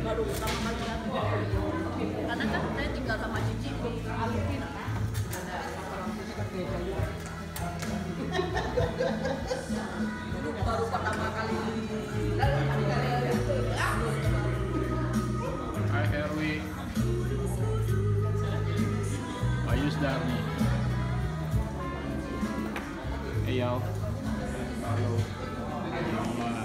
baru pertama kali datang. Karena kan saya tinggal sama Cici Alvin. Dulu baru pertama kali. Hai Herwi, Ayus Darni, Eyal, halo, Mama.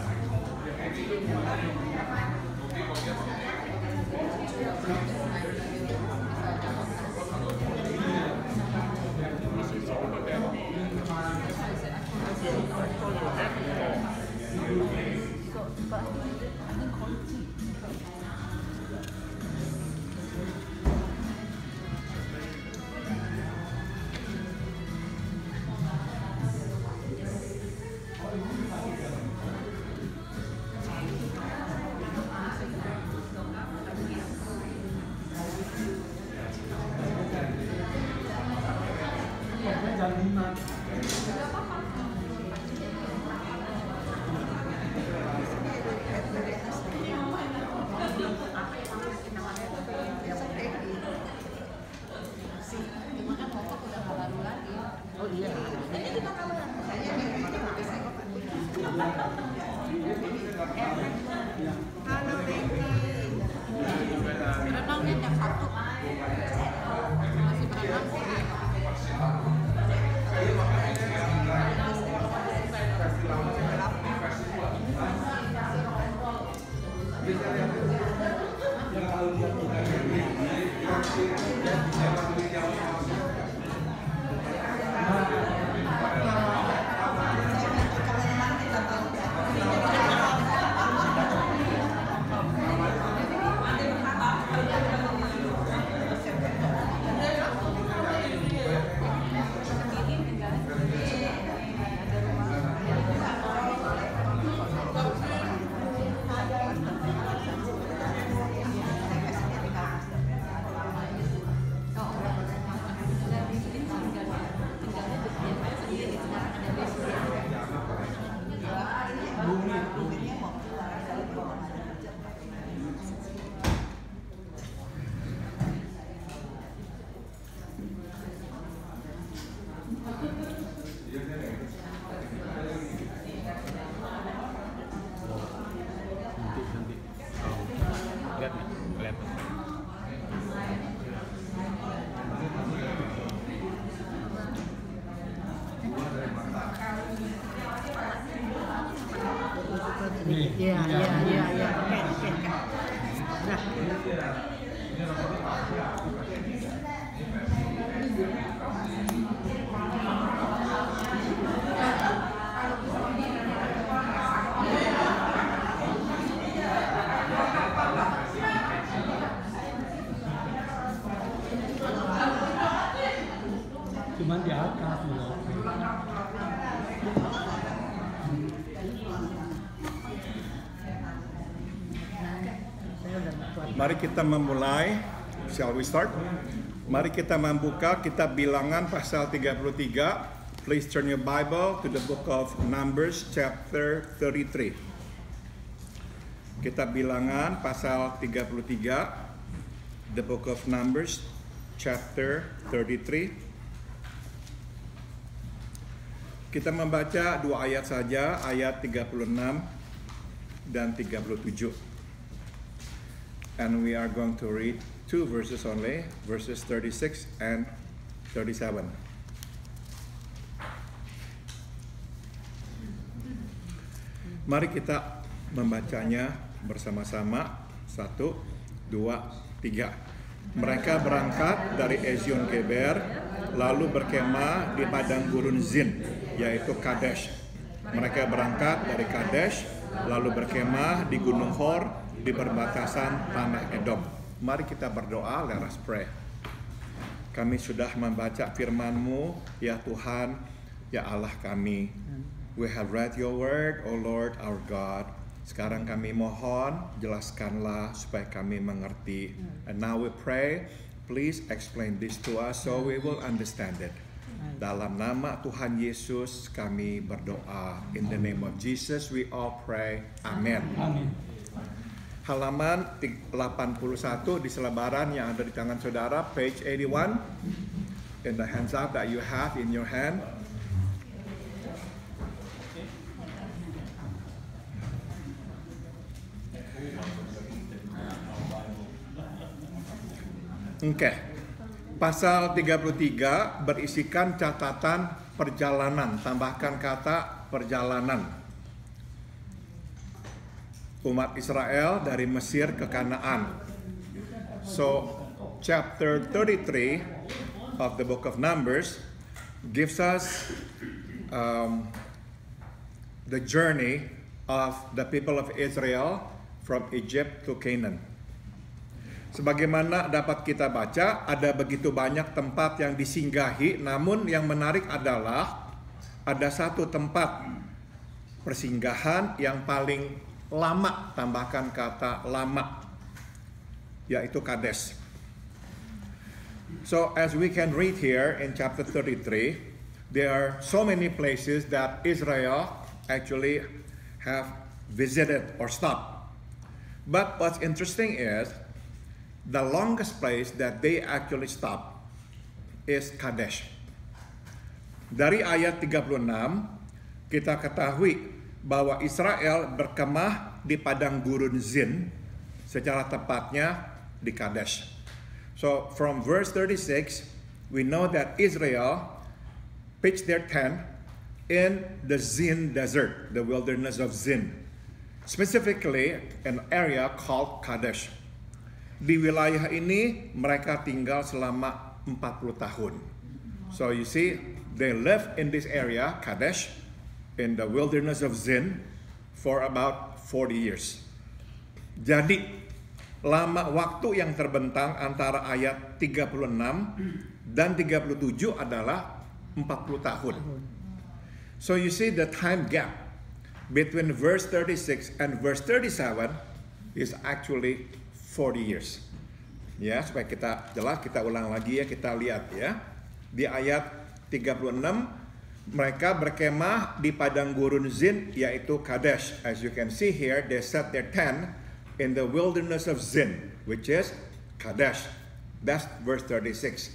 Iya. Oke. Nah. Cuman di atas loh. Mari kita memulai. Shall we start? Mari kita membuka kitab Bilangan pasal 33. Please turn your Bible to the book of Numbers chapter 33. Kitab Bilangan pasal 33. The book of Numbers chapter 33. Kita membaca dua ayat saja, ayat 36 dan 37. And we are going to read two verses only, verses 36 and 37. Mari kita membacanya bersama-sama. 1, 2, 3. Mereka berangkat dari Ezion Geber, lalu berkemah di padang gurun Zin, yaitu Kadesh. Mereka berangkat dari Kadesh, lalu berkemah di Gunung Hor, di perbatasan tanah Edom. Mari kita berdoa. Let us pray. Kami sudah membaca firman-Mu, ya Tuhan, ya Allah kami. We have read your word, O Lord our God. Sekarang kami mohon, jelaskanlah supaya kami mengerti. And now we pray, please explain this to us so we will understand it. Dalam nama Tuhan Yesus kami berdoa. In the name of Jesus we all pray. Amen. Amin. halaman 81 di selebaran yang ada di tangan saudara, page 81, in the hands up that you have in your hand. Oke. Pasal 33 berisikan catatan perjalanan, tambahkan kata perjalanan. Umat Israel dari Mesir ke Kanaan. So, chapter 33 of the book of Numbers gives us the journey of the people of Israel from Egypt to Canaan. Sebagaimana dapat kita baca, ada begitu banyak tempat yang disinggahi, namun yang menarik adalah ada satu tempat persinggahan yang paling lama, tambahkan kata lama, yaitu Kadesh. So as we can read here in chapter 33, there are so many places that Israel actually have visited or stopped. But what's interesting is the longest place that they actually stopped is Kadesh. Dari ayat 36 kita ketahui bahwa Israel berkemah di padang gurun Zin, secara tepatnya di Kadesh. So from verse 36, we know that Israel pitched their tent in the Zin desert, the wilderness of Zin, specifically an area called Kadesh. Di wilayah ini mereka tinggal selama 40 tahun. So you see, they live in this area, Kadesh, in the wilderness of Zin for about 40 years. Jadi, lama waktu yang terbentang antara ayat 36 dan 37 adalah 40 tahun. So you see the time gap between verse 36 and verse 37 is actually 40 years. Ya, supaya kita jelas, kita ulang lagi ya, kita lihat ya. Di ayat 36, mereka berkemah di padang gurun Zin, yaitu Kadesh. As you can see here, they set their tent in the wilderness of Zin, which is Kadesh. That's verse 36.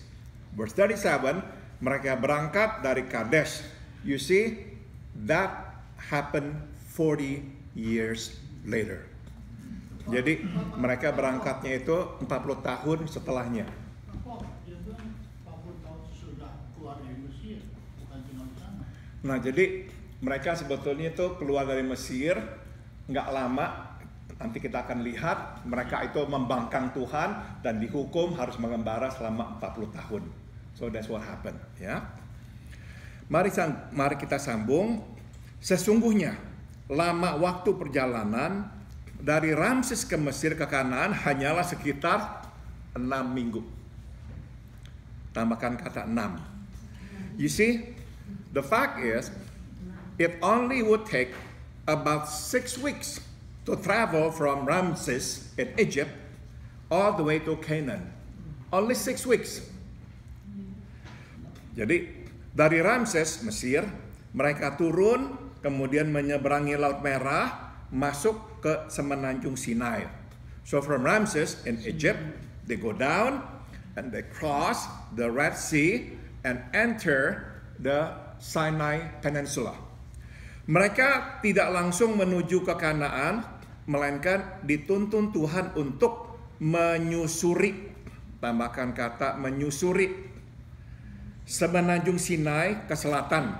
Verse 37, mereka berangkat dari Kadesh. You see, that happened 40 years later. Jadi mereka berangkatnya itu 40 tahun setelahnya. Nah, jadi mereka sebetulnya itu keluar dari Mesir nggak lama. Nanti kita akan lihat mereka itu membangkang Tuhan dan dihukum harus mengembara selama 40 tahun. So that's what happened, ya. Mari kita sambung. Sesungguhnya lama waktu perjalanan dari Ramses ke Mesir ke Kanaan hanyalah sekitar 6 minggu. Tambahkan kata 6. You see, the fact is, it only would take about 6 weeks to travel from Ramses in Egypt all the way to Canaan. Only 6 weeks. Jadi, dari Ramses, Mesir, mereka turun, kemudian menyeberangi Laut Merah, masuk ke semenanjung Sinai. So from Ramses in Egypt, they go down and they cross the Red Sea and enter the Sinai Peninsula. Mereka tidak langsung menuju ke Kanaan, melainkan dituntun Tuhan untuk menyusuri, tambahkan kata menyusuri, semenanjung Sinai ke selatan,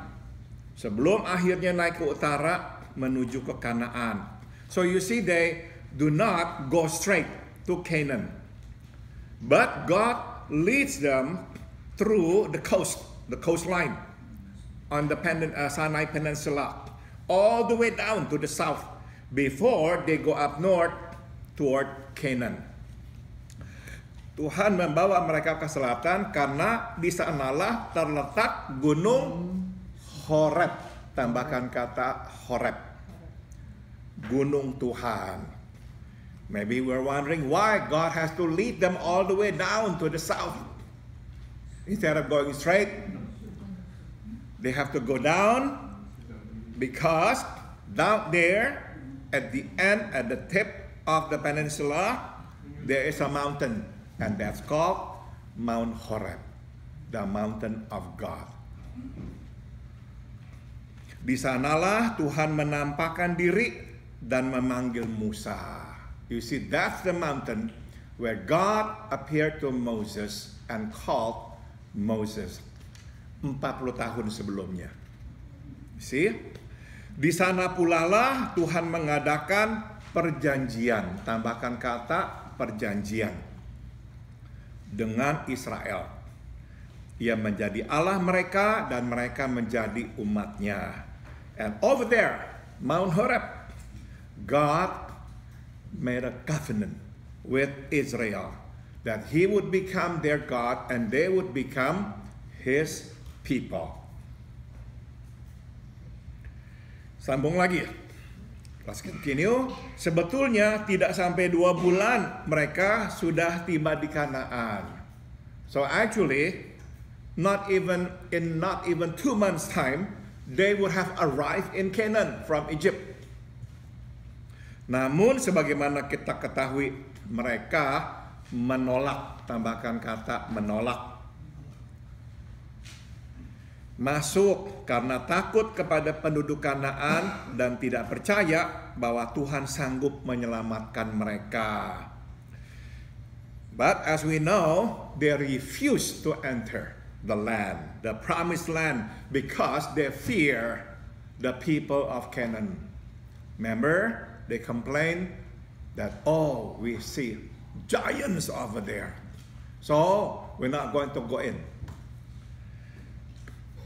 sebelum akhirnya naik ke utara menuju ke Kanaan. So you see, they do not go straight to Canaan, but God leads them through the coastline on the Sinai Peninsula, all the way down to the south before they go up north toward Canaan. Tuhan membawa mereka ke selatan karena di sanalah terletak gunung Horeb. Tambahkan kata Horeb. Gunung Tuhan. Maybe we're wondering why God has to lead them all the way down to the south. Instead of going straight, they have to go down because down there at the end, at the tip of the peninsula, there is a mountain, and that's called Mount Horeb, the mountain of God. Di sanalah Tuhan menampakkan diri dan memanggil Musa. You see, that's the mountain where God appeared to Moses and called Moses 40 tahun sebelumnya. See? Di sana pula lah Tuhan mengadakan perjanjian, tambahkan kata perjanjian, dengan Israel. Ia menjadi Allah mereka dan mereka menjadi umatnya. And over there, Mount Horeb, God made a covenant with Israel that He would become their God and they would become His people. Sambung lagi. Let's continue. Sebetulnya tidak sampai 2 bulan mereka sudah tiba di Kanaan. So actually, not even 2 months time, they would have arrived in Canaan from Egypt. Namun sebagaimana kita ketahui, mereka menolak, tambahkan kata menolak. Masuk karena takut kepada penduduk Kanaan dan tidak percaya bahwa Tuhan sanggup menyelamatkan mereka. But as we know, they refused to enter the land, the promised land, because they fear the people of Canaan. Remember, they complained that, oh, we see giants over there, so we're not going to go in.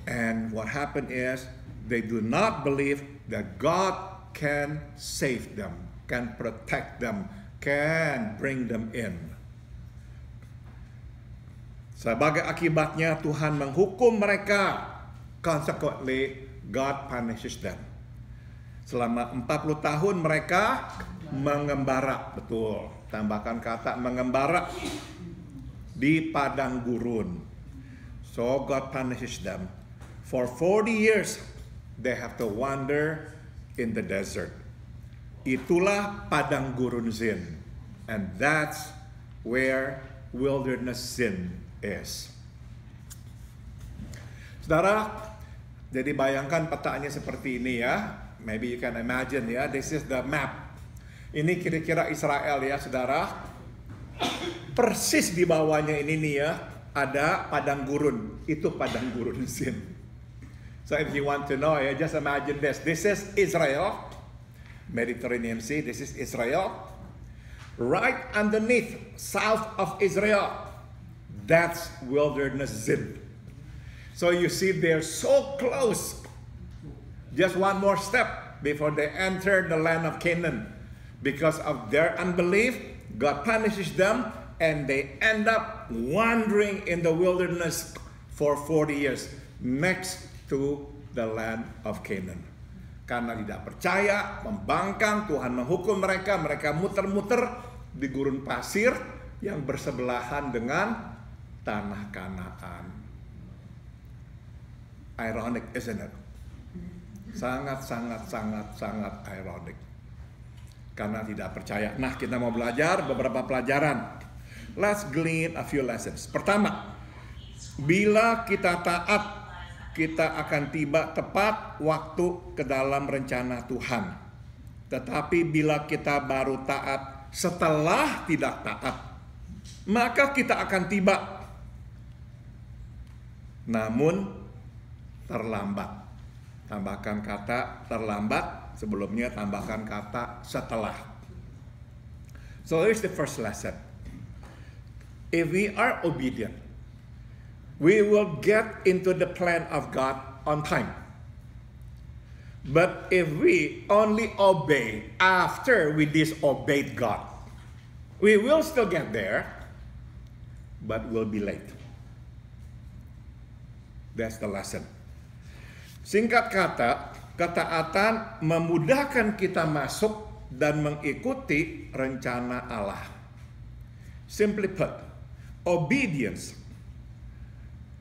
And what happened is they do not believe that God can save them, can protect them, can bring them in. Sebagai akibatnya Tuhan menghukum mereka. Consequently, God punishes them. Selama 40 tahun mereka mengembara, betul. Tambahkan kata mengembara di padang gurun. So God punishes them. For 40 years, they have to wander in the desert. Itulah padang gurun Zin. And that's where wilderness Zin is. Saudara, jadi bayangkan petanya seperti ini ya. Maybe you can imagine ya. This is the map. Ini kira-kira Israel ya, saudara. Persis di bawahnya ini nih ya, ada padang gurun. Itu padang gurun Zin. So if you want to know, just imagine this. This is Israel, Mediterranean Sea. This is Israel. Right underneath, south of Israel, that's wilderness Zin. So you see they're so close. Just one more step before they enter the land of Canaan. Because of their unbelief, God punishes them and they end up wandering in the wilderness for 40 years. Next to the land of Canaan. Karena tidak percaya, membangkang, Tuhan menghukum mereka. Mereka muter-muter di gurun pasir yang bersebelahan dengan tanah Kanaan. Ironic, isn't it? Sangat ironic. Karena tidak percaya. Nah, kita mau belajar beberapa pelajaran. Let's glean a few lessons. Pertama, bila kita taat, kita akan tiba tepat waktu ke dalam rencana Tuhan. Tetapi bila kita baru taat setelah tidak taat, maka kita akan tiba, namun terlambat. Tambahkan kata terlambat, sebelumnya tambahkan kata setelah. So here's the first lesson. If we are obedient, we will get into the plan of God on time. But if we only obey after we disobeyed God, we will still get there, but we'll be late. That's the lesson. Singkat kata, ketaatan memudahkan kita masuk dan mengikuti rencana Allah. Simply put, obedience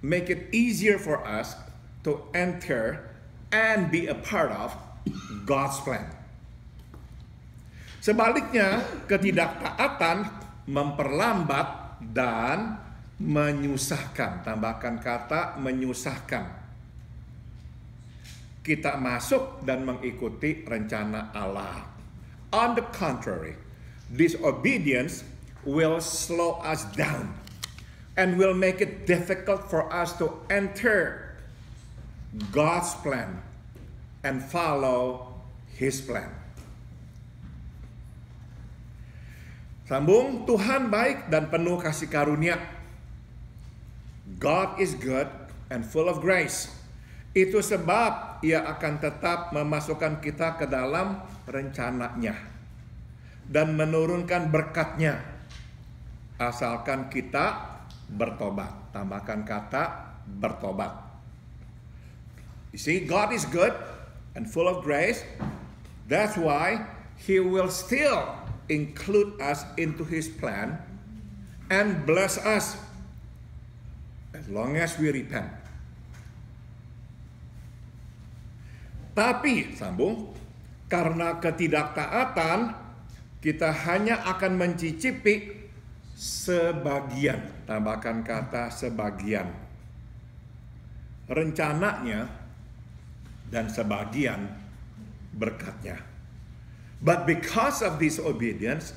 make it easier for us to enter and be a part of God's plan. Sebaliknya, ketidaktaatan memperlambat dan menyusahkan. Tambahkan kata menyusahkan. Kita masuk dan mengikuti rencana Allah. On the contrary, disobedience will slow us down and will make it difficult for us to enter God's plan and follow His plan. Sambung, Tuhan baik dan penuh kasih karunia. God is good and full of grace. Itu sebab Ia akan tetap memasukkan kita ke dalam rencananya dan menurunkan berkat-Nya asalkan kita bertobat. Tambahkan kata bertobat. You see, God is good and full of grace. That's why He will still include us into His plan and bless us as long as we repent. Tapi, sambung, karena ketidaktaatan, kita hanya akan mencicipi sebagian. Tambahkan kata sebagian. Rencananya dan sebagian berkatnya. But because of disobedience,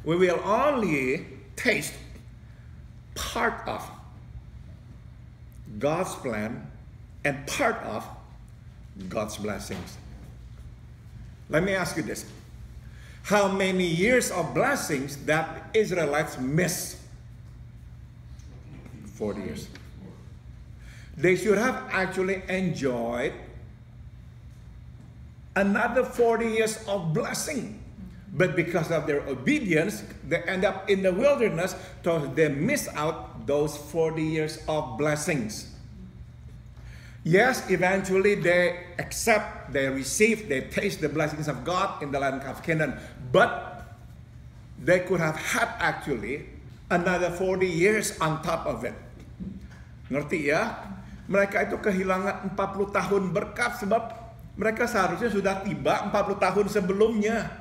we will only taste part of God's plan and part of God's blessings. Let me ask you this. How many years of blessings that Israelites missed? 40 years. They should have actually enjoyed another 40 years of blessing. But because of their obedience, they end up in the wilderness, so they miss out those 40 years of blessings. Yes, eventually they accept, they receive, they taste the blessings of God in the land of Canaan. But they could have had actually another 40 years on top of it. Ngerti ya? Mereka itu kehilangan 40 tahun berkat sebab mereka seharusnya sudah tiba 40 tahun sebelumnya.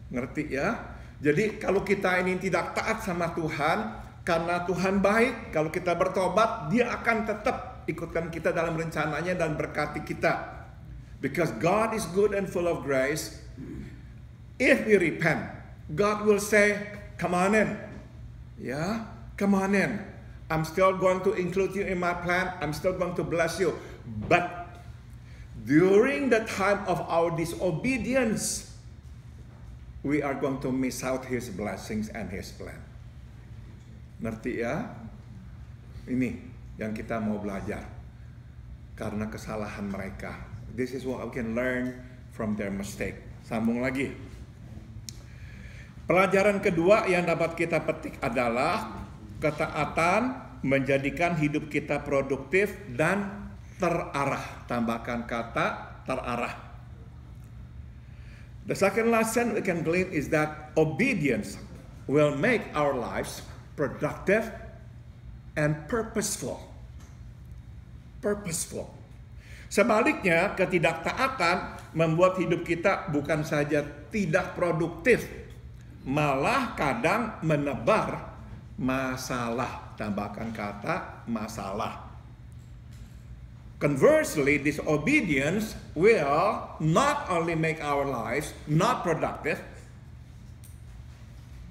Ngerti ya? Jadi kalau kita ini tidak taat sama Tuhan, karena Tuhan baik, kalau kita bertobat, Dia akan tetap ikutkan kita dalam rencananya dan berkati kita. Because God is good and full of grace. If we repent, God will say, come on in. Yeah, come on in. I'm still going to include you in my plan. I'm still going to bless you. But during the time of our disobedience, we are going to miss out His blessings and His plan. Ngerti ya? Ini yang kita mau belajar karena kesalahan mereka. This is what we can learn from their mistake. Sambung lagi. Pelajaran kedua yang dapat kita petik adalah ketaatan menjadikan hidup kita produktif dan terarah. Tambahkan kata terarah. The second lesson we can glean is that obedience will make our lives productive and purposeful. Purposeful. Sebaliknya, ketidaktaatan membuat hidup kita bukan saja tidak produktif, malah kadang menebar masalah. Tambahkan kata masalah. Conversely, disobedience will not only make our lives not productive,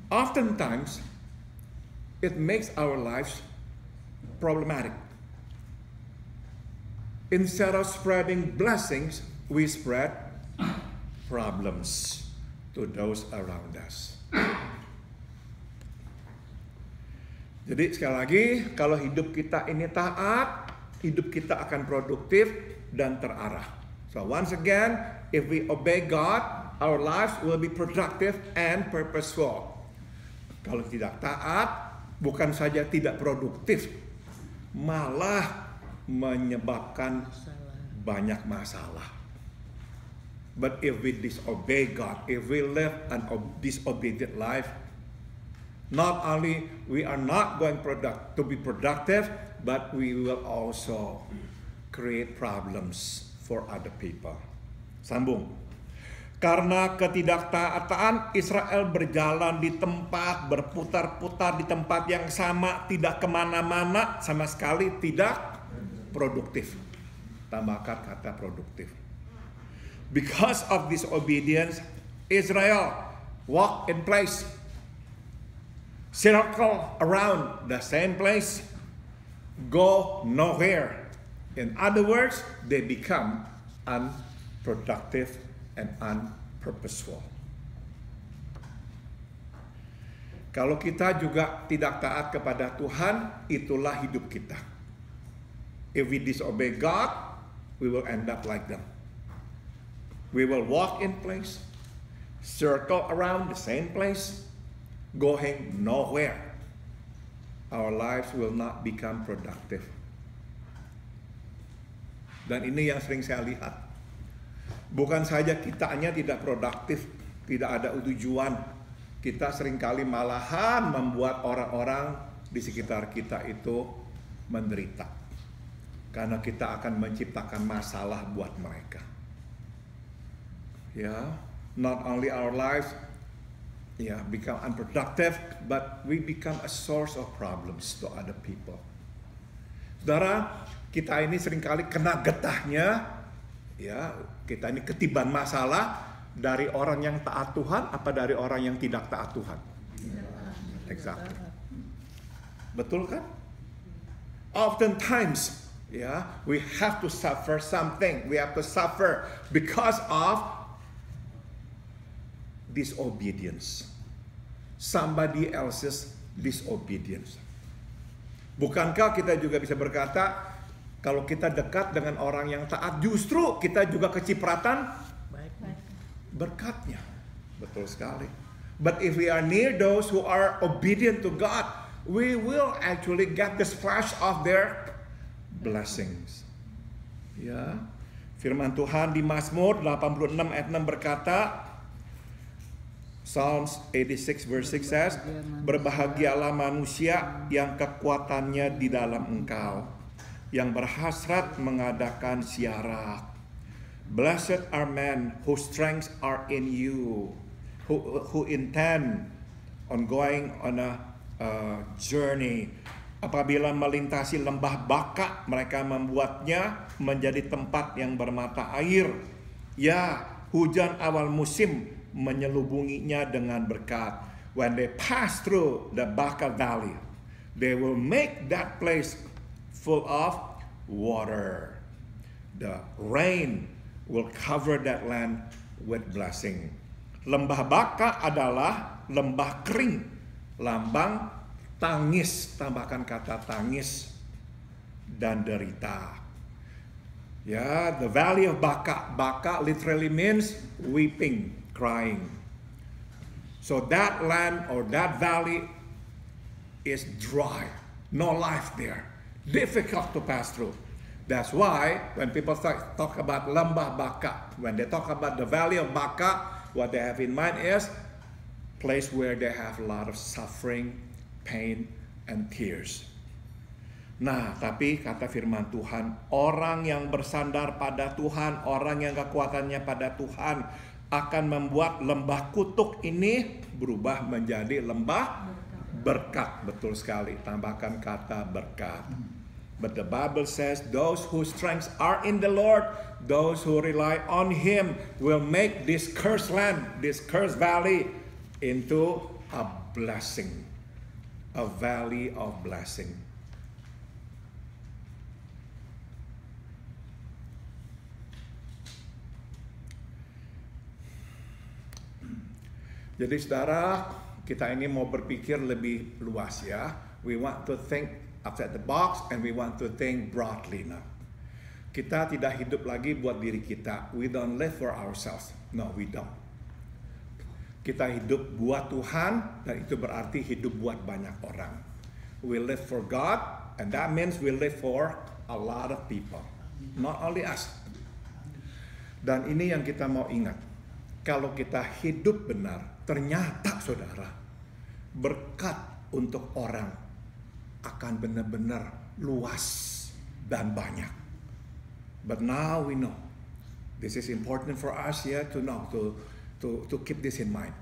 oftentimes it makes our lives problematic. Instead of spreading blessings, we spread problems to those around us. Jadi sekali lagi, kalau hidup kita ini taat, hidup kita akan produktif dan terarah. So once again, if we obey God, our lives will be productive and purposeful. Kalau tidak taat, bukan saja tidak produktif, malah menyebabkan banyak masalah. But if we disobey God, if we live an disobedient life, not only we are not going to be productive, but we will also create problems for other people. Sambung. Karena ketidaktaatan, Israel berjalan di tempat, berputar-putar di tempat yang sama, tidak kemana-mana, sama sekali tidak produktif. Tambahkan kata produktif. Because of disobedience, Israel walk in place, circle around the same place, go nowhere. In other words, they become unproductive and unpurposeful. Kalau kita juga tidak taat kepada Tuhan, itulah hidup kita. If we disobey God, we will end up like them. We will walk in place, circle around the same place, going nowhere. Our lives will not become productive. Dan ini yang sering saya lihat. Bukan saja kitanya tidak produktif, tidak ada tujuan. Kita seringkali malahan membuat orang-orang di sekitar kita itu menderita. Karena kita akan menciptakan masalah buat mereka. Ya, not only our lives become unproductive, but we become a source of problems to other people. Saudara, kita ini seringkali kena getahnya, ya, kita ini ketiban masalah dari orang yang taat Tuhan apa dari orang yang tidak taat Tuhan? Exactly. Betul kan? Oftentimes, we have to suffer something. We have to suffer because of disobedience. Somebody else's disobedience. Bukankah kita juga bisa berkata, kalau kita dekat dengan orang yang taat, justru kita juga kecipratan berkatnya. Betul sekali. But if we are near those who are obedient to God, we will actually get the splash of their blessings. Ya, firman Tuhan di Mazmur 86 ayat 6 berkata, Psalms 86 verse 6 says, berbahagialah manusia yang kekuatannya di dalam Engkau, yang berhasrat mengadakan ziarah. Blessed are men whose strengths are in you, who intend on going on a journey. Apabila melintasi lembah Baka, mereka membuatnya menjadi tempat yang bermata air. Ya, hujan awal musim menyelubunginya dengan berkat. When they pass through the Baka Valley, they will make that place full of water. The rain will cover that land with blessing. Lembah Baka adalah lembah kering, lambang tangis, tambahkan kata tangis dan derita. Ya, the valley of Baka. Baka literally means weeping, crying. So that land or that valley is dry, no life there, difficult to pass through. That's why when people talk about Lembah Baka, when they talk about the valley of Baka, what they have in mind is place where they have a lot of suffering, pain, and tears. Nah, tapi kata firman Tuhan, orang yang bersandar pada Tuhan, orang yang kekuatannya pada Tuhan, akan membuat lembah kutuk ini berubah menjadi lembah berkat. Betul sekali, tambahkan kata berkat. But the Bible says, those whose strengths are in the Lord, those who rely on Him, will make this cursed land, this cursed valley, into a blessing, a valley of blessing. Jadi saudara, kita ini mau berpikir lebih luas ya. We want to think outside the box and we want to think broadly now. Kita tidak hidup lagi buat diri kita. We don't live for ourselves. No, we don't. Kita hidup buat Tuhan dan itu berarti hidup buat banyak orang. We live for God and that means we live for a lot of people. Not only us. Dan ini yang kita mau ingat. Kalau kita hidup benar, ternyata saudara, berkat untuk orang akan benar-benar luas dan banyak. But now we know, This is important for us here to know, to keep this in mind.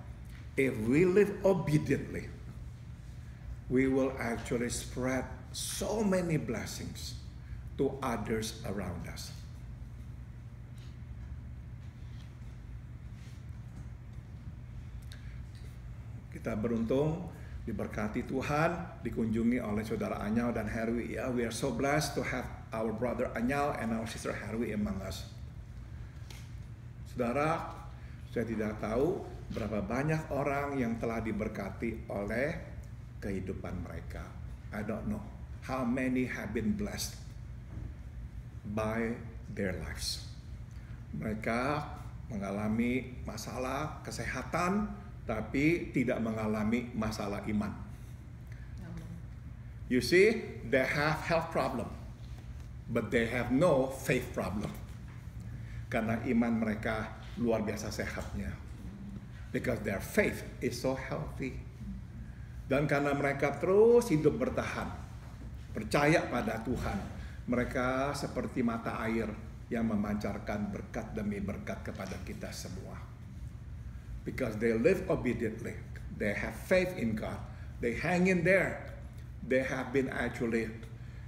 If we live obediently, we will actually spread so many blessings to others around us. Kita beruntung diberkati Tuhan, dikunjungi oleh saudara Anyal dan Herwi. Ya, we are so blessed to have our brother Anyal and our sister Herwi among us. Saudara, saya tidak tahu berapa banyak orang yang telah diberkati oleh kehidupan mereka. I don't know how many have been blessed by their lives. Mereka mengalami masalah kesehatan, tapi tidak mengalami masalah iman. You see, they have health problem, but they have no faith problem. Karena iman mereka luar biasa sehatnya. Because their faith is so healthy. Dan karena mereka terus hidup bertahan, percaya pada Tuhan, mereka seperti mata air yang memancarkan berkat demi berkat kepada kita semua. Because they live obediently, they have faith in God, they hang in there, they have been actually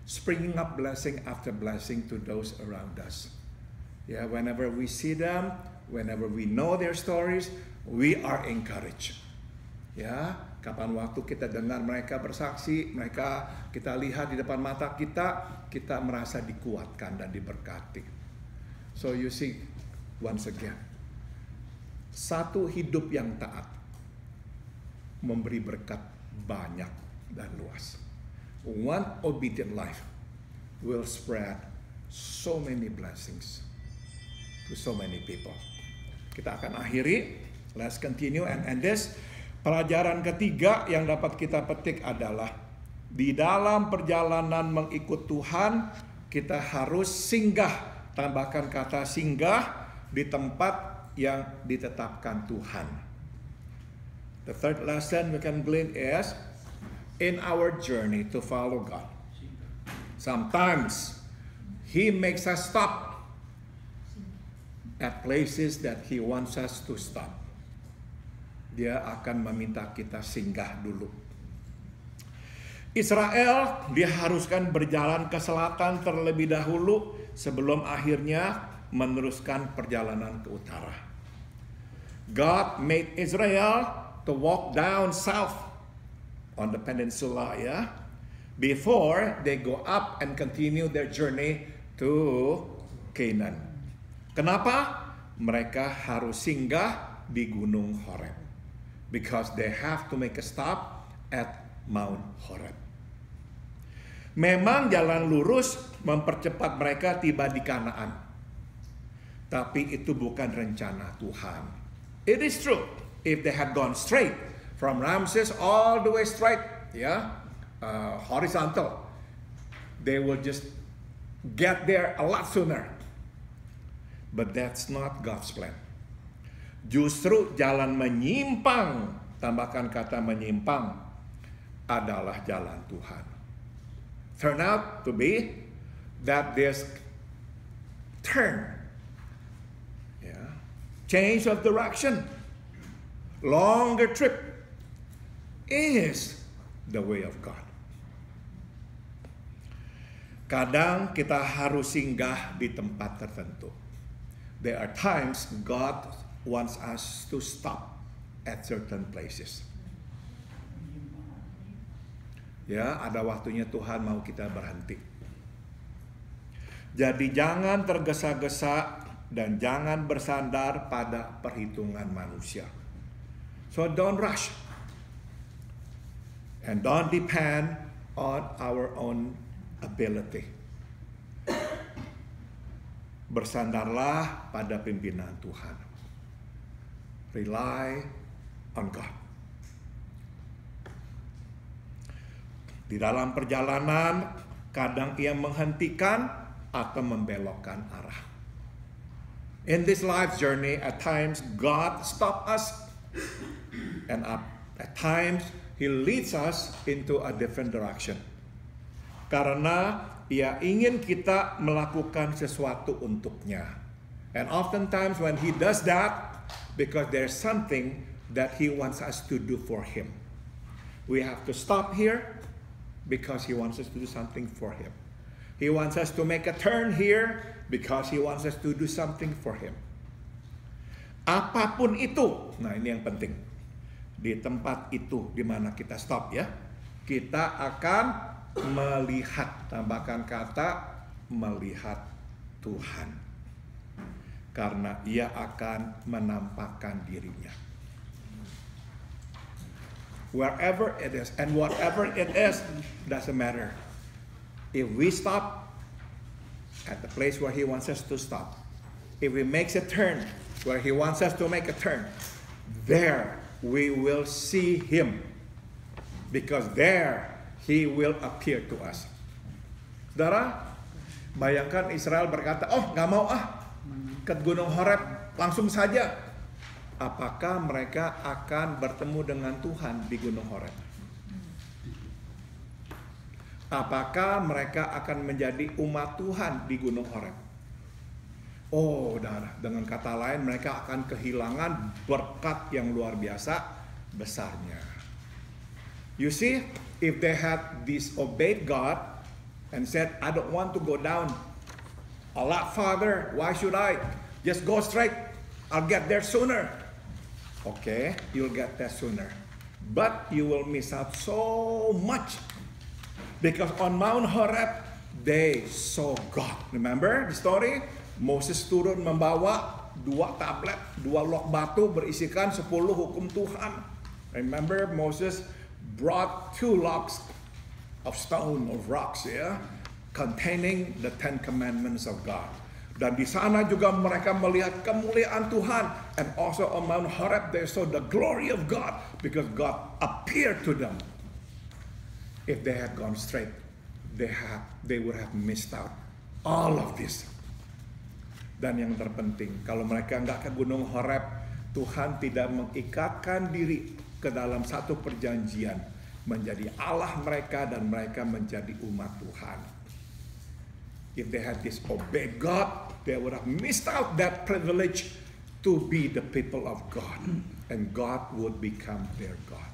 springing up blessing after blessing to those around us. Yeah, whenever we see them, whenever we know their stories, we are encouraged. Ya, kapan waktu kita dengar mereka bersaksi, mereka kita lihat di depan mata kita, kita merasa dikuatkan dan diberkati. So you see, once again, satu hidup yang taat memberi berkat banyak dan luas. One obedient life will spread so many blessings to so many people. Kita akan akhiri. Let's continue and end this. Pelajaran ketiga yang dapat kita petik adalah di dalam perjalanan mengikut Tuhan, kita harus singgah. Tambahkan kata singgah di tempat yang ditetapkan Tuhan. The third lesson we can glean is in our journey to follow God, sometimes He makes us stop at places that He wants us to stop. Dia akan meminta kita singgah dulu. Israel diharuskan berjalan ke selatan terlebih dahulu sebelum akhirnya meneruskan perjalanan ke utara. God made Israel to walk down south on the peninsula, before they go up and continue their journey to Canaan. Kenapa? Mereka harus singgah di Gunung Horeb. Because they have to make a stop at Mount Horeb. Memang jalan lurus mempercepat mereka tiba di Kanaan. Tapi itu bukan rencana Tuhan. It is true, if they had gone straight from Ramses all the way straight, horizontal, they will just get there a lot sooner. But that's not God's plan. Justru jalan menyimpang, tambahkan kata menyimpang, adalah jalan Tuhan. Turn out to be that this turn, change of direction, longer trip is the way of God. Kadang kita harus singgah di tempat tertentu. There are times God wants us to stop at certain places. Ya, ada waktunya Tuhan mau kita berhenti. Jadi jangan tergesa-gesa dan jangan bersandar pada perhitungan manusia. So don't rush. And don't depend on our own ability. Bersandarlah pada pimpinan Tuhan. Rely on God. Di dalam perjalanan, kadang Ia menghentikan atau membelokkan arah. In this life journey, at times God stops us, and at times He leads us into a different direction. Karena Ia ingin kita melakukan sesuatu untuknya. And oftentimes when he does that, because there's something that he wants us to do for him. We have to stop here because he wants us to do something for him. He wants us to make a turn here because he wants us to do something for him. Apapun itu, nah ini yang penting. Di tempat itu di mana kita stop ya, kita akan melihat, tambahkan kata melihat Tuhan. Karena ia akan menampakkan dirinya. Wherever it is and whatever it is, doesn't matter. If we stop at the place where he wants us to stop, if we make a turn where he wants us to make a turn, there we will see him. Because there he will appear to us. Saudara, bayangkan Israel berkata, oh gak mau ke Gunung Horeb langsung saja. Apakah mereka akan bertemu dengan Tuhan di Gunung Horeb? Apakah mereka akan menjadi umat Tuhan di Gunung Horeb? Oh, saudara, dengan kata lain mereka akan kehilangan berkat yang luar biasa besarnya. You see, if they had disobeyed God and said, I don't want to go down a lot farther, why should I? Just go straight, I'll get there sooner. Okay, you'll get there sooner. But you will miss out so much. Because on Mount Horeb, they saw God. Remember the story? Moses turun membawa 2 tablet, 2 log batu berisikan 10 hukum Tuhan. Remember Moses brought 2 logs of stone, of rocks, yeah, containing the 10 commandments of God. Dan di sana juga mereka melihat kemuliaan Tuhan. And also on Mount Horeb they saw the glory of God because God appeared to them. If they had gone straight, they would have missed out all of this. Dan yang terpenting, kalau mereka nggak ke Gunung Horeb, Tuhan tidak mengikatkan diri ke dalam satu perjanjian menjadi Allah mereka dan mereka menjadi umat Tuhan. If they had disobeyed God, they would have missed out that privilege to be the people of God. And God would become their God.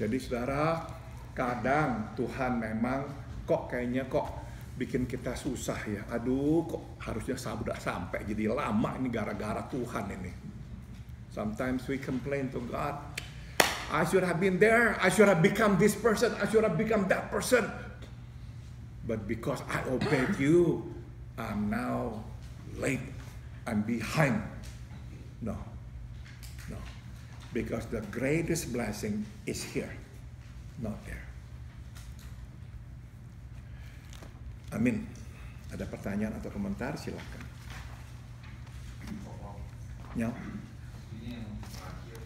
Jadi saudara, kadang Tuhan memang kayaknya bikin kita susah ya. Aduh, kok harusnya sudah sampai jadi lama ini gara-gara Tuhan ini. Sometimes we complain to God, I should have been there, I should have become this person, I should have become that person. But because I obeyed you, I'm now late, I'm behind. No. Because the greatest blessing is here, not there. Amin. Ada pertanyaan atau komentar? Silakan. Ya. Ini yang terakhir,